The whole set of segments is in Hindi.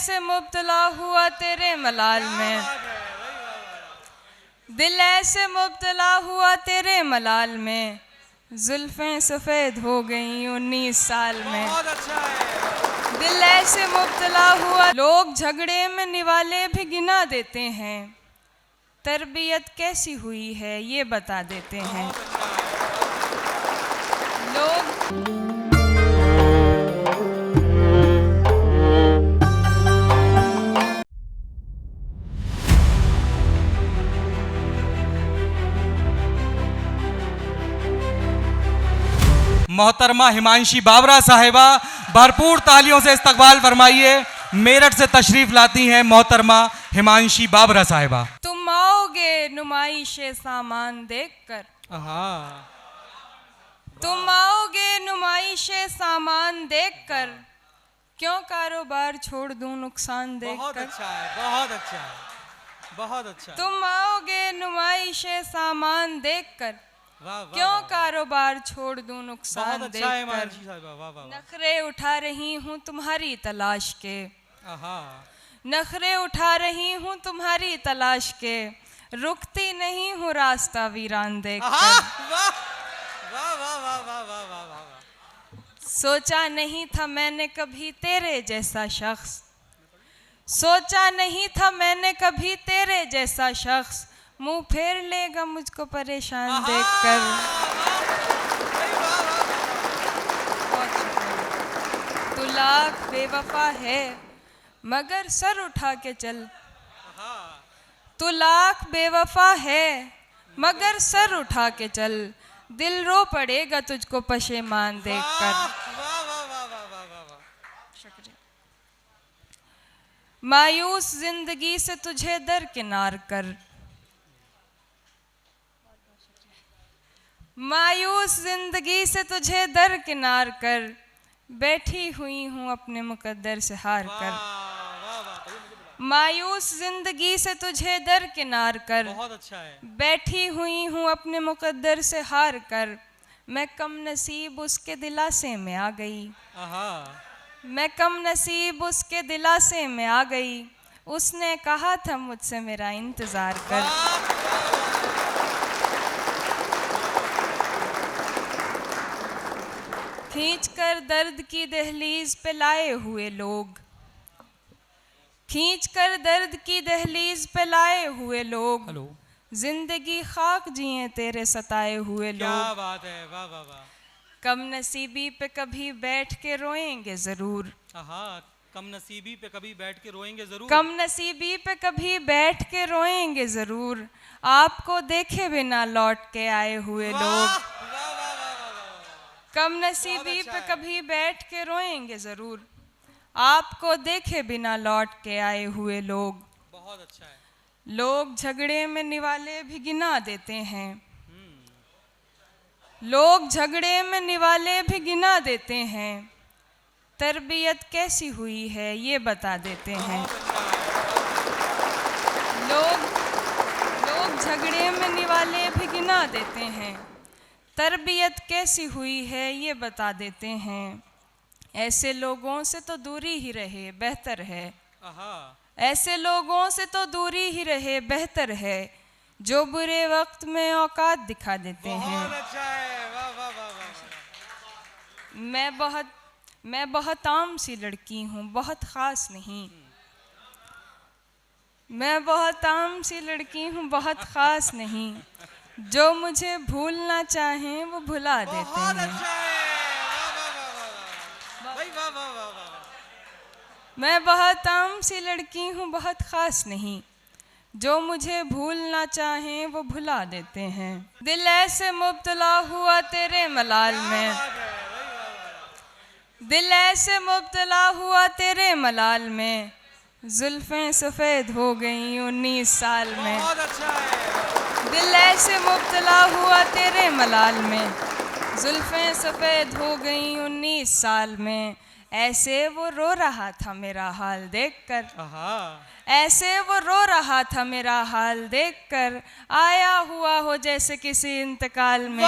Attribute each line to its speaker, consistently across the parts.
Speaker 1: ऐसे मुब्तला हुआ तेरे मलाल में, दिल ऐसे मुब्तला हुआ तेरे मलाल में, जुल्फें सफ़ेद हो गई 19 साल में।
Speaker 2: बहुत अच्छा है।
Speaker 1: दिल ऐसे मुब्तला हुआ, लोग झगड़े में निवाले भी गिना देते हैं, तरबियत कैसी हुई है ये बता देते हैं लोग।
Speaker 2: मोहतरमा हिमांशी बाबरा साहिबा, भरपूर तालियों से इस्तकबाल फरमाइए। मेरठ से तशरीफ लाती हैं मोहतरमा हिमांशी बाबरा साहिबा।
Speaker 1: तुम आओगे नुमाइशे सामान देखकर, तुम आओगे नुमाइशे सामान देखकर, क्यों कारोबार छोड़ दूं नुकसान देखकर।
Speaker 2: बहुत अच्छा है, बहुत अच्छा है, बहुत अच्छा।
Speaker 1: तुम आओगे नुमाइशे सामान देखकर, क्यों कारोबार छोड़ दूं नुकसान देखकर। नखरे उठा रही हूँ तुम्हारी तलाश के, नखरे उठा रही हूँ तुम्हारी तलाश के, रुकती नहीं हूँ रास्ता वीरान देखकर। सोचा नहीं था मैंने कभी तेरे जैसा शख्स, सोचा नहीं था मैंने कभी तेरे जैसा शख्स, मुंह फेर लेगा मुझको परेशान देखकर। तू लाख बेवफा है मगर सर उठा के चल, तू लाख बेवफा है मगर सर उठा के चल, दिल रो पड़ेगा तुझको पशेमान देखकर। मायूस जिंदगी से तुझे दरकिनार कर, मायूस जिंदगी से तुझे दरकिनार कर, बैठी हुई हूँ अपने मुकद्दर से हार कर। मायूस जिंदगी से तुझे दरकिनार कर,
Speaker 2: बहुत अच्छा है।
Speaker 1: बैठी हुई हूँ अपने मुकद्दर से हार कर, मैं कम नसीब उसके दिलासे में आ गई, मैं कम नसीब उसके दिलासे में आ गई, उसने कहा था मुझसे मेरा इंतजार कर। खींच कर दर्द की दहलीज पे लाए हुए लोग, खींच कर दर्द की दहलीज पे लाए हुए लोग, जिंदगी खाक जिए तेरे सताए हुए लोग।
Speaker 2: क्या बात है, वाह वाह वाह।
Speaker 1: कम नसीबी पे कभी बैठ के रोएंगे जरूर,
Speaker 2: कम नसीबी पे कभी बैठ के रोएंगे जरूर,
Speaker 1: कम नसीबी पे कभी बैठ के रोएंगे जरूर, आपको देखे बिना लौट के आए हुए लोग। कम नसीबी पे कभी बैठ के रोएंगे जरूर, आपको देखे बिना लौट के आए हुए लोग।
Speaker 2: बहुत अच्छा है।
Speaker 1: लोग झगड़े में निवाले भी गिना देते हैं, लोग झगड़े में निवाले भी गिना देते हैं, तरबियत कैसी हुई है ये बता देते हैं लोग झगड़े में निवाले भी गिना देते हैं, तरबियत कैसी हुई है ये बता देते हैं। ऐसे लोगों से तो दूरी ही रहे बेहतर है, ऐसे लोगों से तो दूरी ही रहे बेहतर है, जो बुरे वक्त में औकात दिखा देते हैं।
Speaker 2: अच्छा है, वाह वाह वाह वाह।
Speaker 1: मैं बहुत आम सी लड़की हूँ, बहुत ख़ास नहीं, मैं बहुत आम सी लड़की हूँ, बहुत ख़ास नहीं, जो मुझे भूलना चाहें वो भुला देते हैं। मैं बहुत आम सी लड़की हूँ, बहुत ख़ास नहीं, जो मुझे भूलना चाहें वो भुला देते हैं। दिल ऐसे मुब्तला हुआ तेरे मलाल में, दिल ऐसे मुब्तला हुआ तेरे मलाल में, जुल्फें सफ़ेद हो गई 19 साल में। दिल ऐसे मुब्तला हुआ तेरे मलाल में, जुल्फें सफ़ेद हो गई 19 साल में, ऐसे वो रो रहा था मेरा हाल देखकर, ऐसे वो रो रहा था मेरा हाल देखकर, आया हुआ हो जैसे किसी इंतकाल में,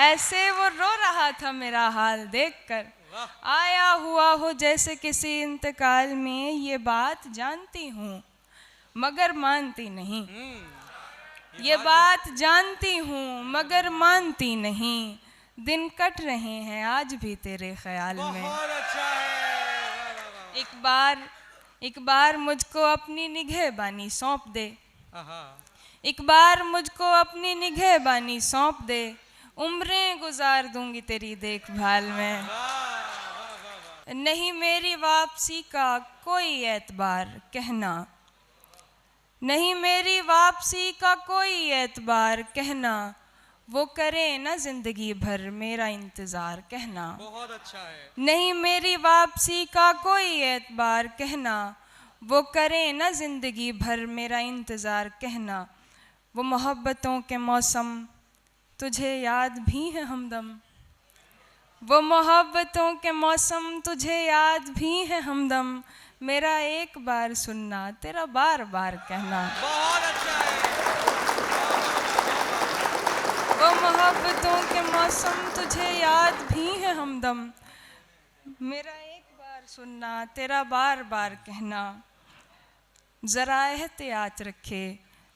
Speaker 1: ऐसे वो रो रहा था मेरा हाल देखकर, आया हुआ हो जैसे किसी इंतकाल में, ये बात जानती हूँ मगर मानती नहीं। ये बात जानती हूँ मगर मानती नहीं। दिन कट रहे हैं आज भी तेरे ख्याल में।
Speaker 2: बहुत अच्छा है।
Speaker 1: एक बार मुझको अपनी निगहबानी सौंप दे।
Speaker 2: आहा।
Speaker 1: एक बार मुझको अपनी निगहबानी सौंप दे। उम्रें गुजार दूंगी तेरी देखभाल में। नहीं मेरी वापसी का कोई एतबार कहना। नहीं मेरी वापसी का कोई एतबार कहना। वो करे ना जिंदगी भर मेरा इंतज़ार कहना।
Speaker 2: बहुत अच्छा है।
Speaker 1: नहीं मेरी वापसी का कोई एतबार कहना। वो करे ना जिंदगी भर मेरा इंतज़ार कहना। वो मोहब्बतों के मौसम तुझे याद भी है हमदम। वो मोहब्बतों के मौसम तुझे याद भी है हमदम। मेरा एक बार सुनना तेरा बार बार कहना।
Speaker 2: बहुत अच्छा है।
Speaker 1: वो मोहब्बतों के मौसम तुझे याद भी है हमदम। मेरा एक बार सुनना तेरा बार बार कहना। ज़रा एहतियात रखे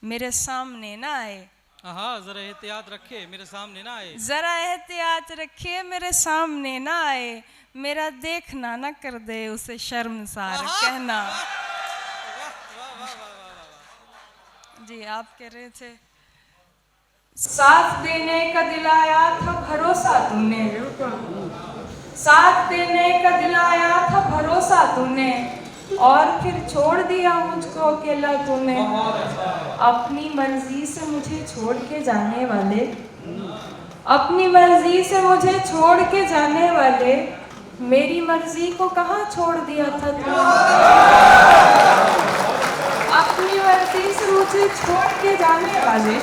Speaker 1: मेरे सामने ना आए।
Speaker 2: हाँ, जरा एहतियात रखे मेरे सामने ना आए।
Speaker 1: ज़रा एहतियात रखे मेरे सामने ना आए। मेरा देखना ना कर दे उसे शर्मसार कहना। जी आप कह रहे थे। साथ देने का दिलाया था भरोसा तूने। साथ देने का दिलाया था भरोसा तूने। और फिर छोड़ दिया मुझको अकेला तूने। अपनी मर्जी से मुझे छोड़ के जाने वाले। अपनी मर्जी से मुझे छोड़ के जाने वाले। मेरी मर्जी को कहाँ छोड़ दिया था तूने। अपनी मर्जी से मुझे छोड़ के जाने वाले।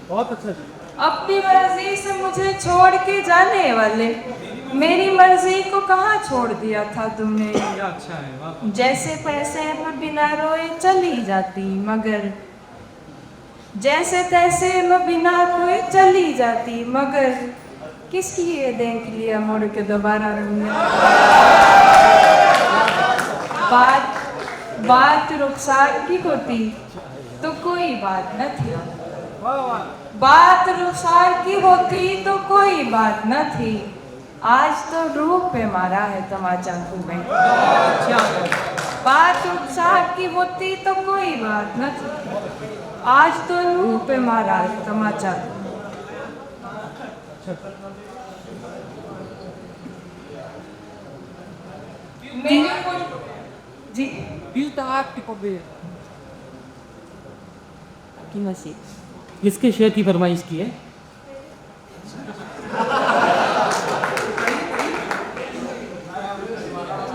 Speaker 3: बहुत अच्छा।
Speaker 1: अपनी मर्जी से मुझे छोड़ के जाने वाले। मेरी मर्जी को कहाँ छोड़ दिया था तुमने।
Speaker 2: अच्छा है। वाह।
Speaker 1: जैसे पैसे में बिना रोए चली जाती मगर। जैसे तैसे में बिना रोए चली जाती मगर। किसकी ये देख लिया मुड़ के दोबारा रोने। बात रुखसार की होती तो कोई बात न थी। बात रुखसार की होती तो कोई बात न थी। आज तो रूह पे मारा है तमाचा तुम्हें। बात रुखसार की होती तो कोई बात न थी। आज तो रूह पे मारा है तमाचा तुम्हें। जी
Speaker 3: Bilderakt probieren. Aqui nasci. किसके शेर की फरमाइश की है?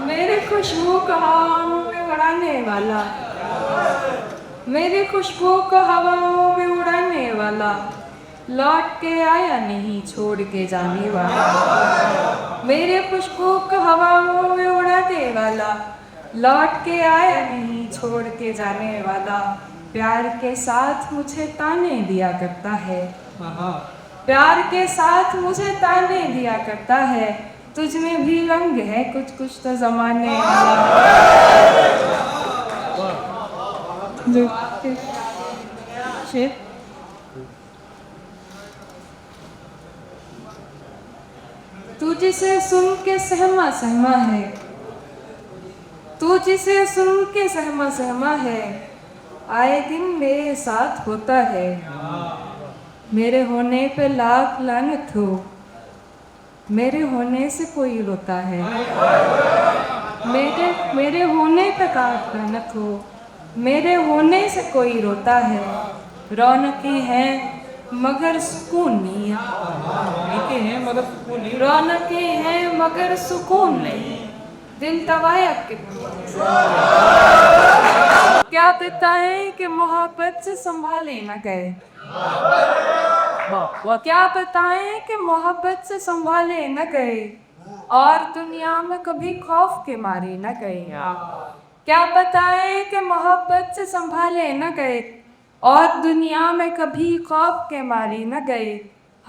Speaker 1: मेरे खुशबू को हवाओं में उड़ाने वाला। मेरे खुशबू को हवाओं में उड़ाने वाला। लौट के आया नहीं छोड़ के जाने वाला। मेरे खुशबू को हवाओं में उड़ाने वाला। लौट के आया नहीं छोड़ के जाने वाला। प्यार के साथ मुझे ताने दिया करता है। प्यार के साथ मुझे ताने दिया करता है। तुझ में भी रंग है कुछ कुछ तो जमाने शेर। तू जिसे सुन के सहमा सहमा है। तू जिसे सुन के सहमा सहमा है। आए दिन मेरे साथ होता है। मेरे होने पे लाख लानत हो। मेरे होने से कोई रोता है। मेरे होने पे लाख लानत हो। मेरे होने से कोई रोता है। रौनकें हैं मगर सुकून नहीं है। रौनकें हैं मगर सुकून नहीं। दिल तवाया क्या बताएं कि मोहब्बत से संभाले न गए। क्या बताएं कि मोहब्बत से संभाले न गए। और दुनिया में कभी खौफ के मारे न गए। क्या बताएं कि मोहब्बत से संभाले न गए। और दुनिया में कभी खौफ के मारे न गए।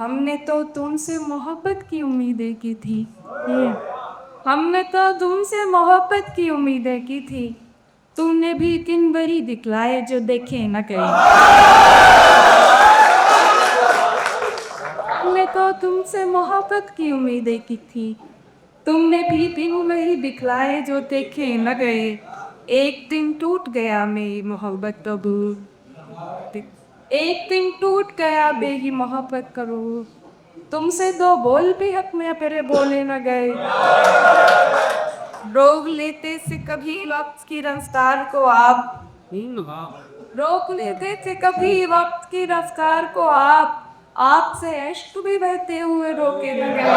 Speaker 1: हमने तो तुमसे मोहब्बत की उम्मीदें की थी। हमने तो तुमसे मोहब्बत की उम्मीदें की थी। तुमने भी 3 बरी दिखलाए जो देखे न कहीं। हमने तो तुमसे मोहब्बत की उम्मीदें की थी। तुमने भी 3 बरी दिखलाए जो देखे न गए। एक दिन टूट गया मेरी मोहब्बत का रूह। एक दिन टूट गया मेरी मोहब्बत का रूह। तुमसे 2 बोल भी हक में मेरे बोले न गए। रोक लेते थे कभी वक्त की रफ्तार को आप। रोक लेते थे कभी वक्त की रफ्तार को आप। आपसे इश्क भी बहते हुए रोके न गए।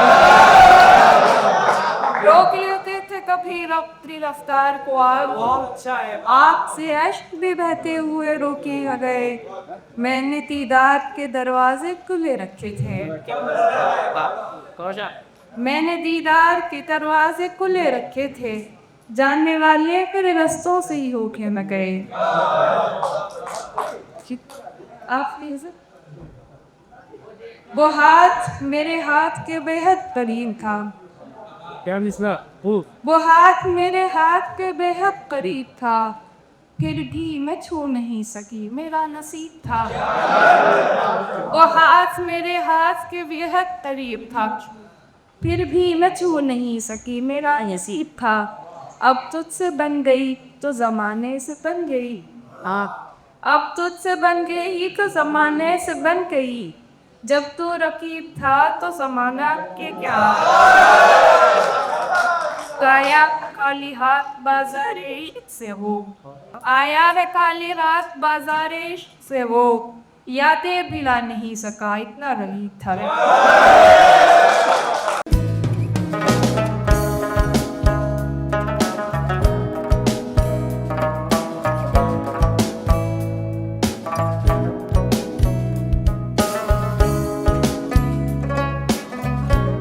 Speaker 1: रोक लेते थे कभी वक्त की रफ्तार को आप। आपसे इश्क भी बहते हुए रोके न गए। मैंने दीदार के दरवाजे खुले रखे थे। मैंने दीदार के दरवाजे खुले रखे थे। जानने वाले मेरे रास्तों से ही होके न गए। आप वो हाथ मेरे हाथ के बेहद करीब था। वो हाथ मेरे हाथ के बेहद करीब था। फिर भी मैं छू नहीं सकी, मेरा नसीब था। वो हाथ मेरे हाथ के बेहद करीब था। फिर भी मैं छू नहीं सकी, मेरा नसीब था। अब तुझसे बन गई तो जमाने से बन गई। अब तुझसे बन गई तो जमाने से बन गई। जब तू रकीब था तो जमाना के क्या। आया काली हाथ बाजारे से हो। आया रे काली रात बाजारे से हो। यादें भुला नहीं सका, इतना रही था।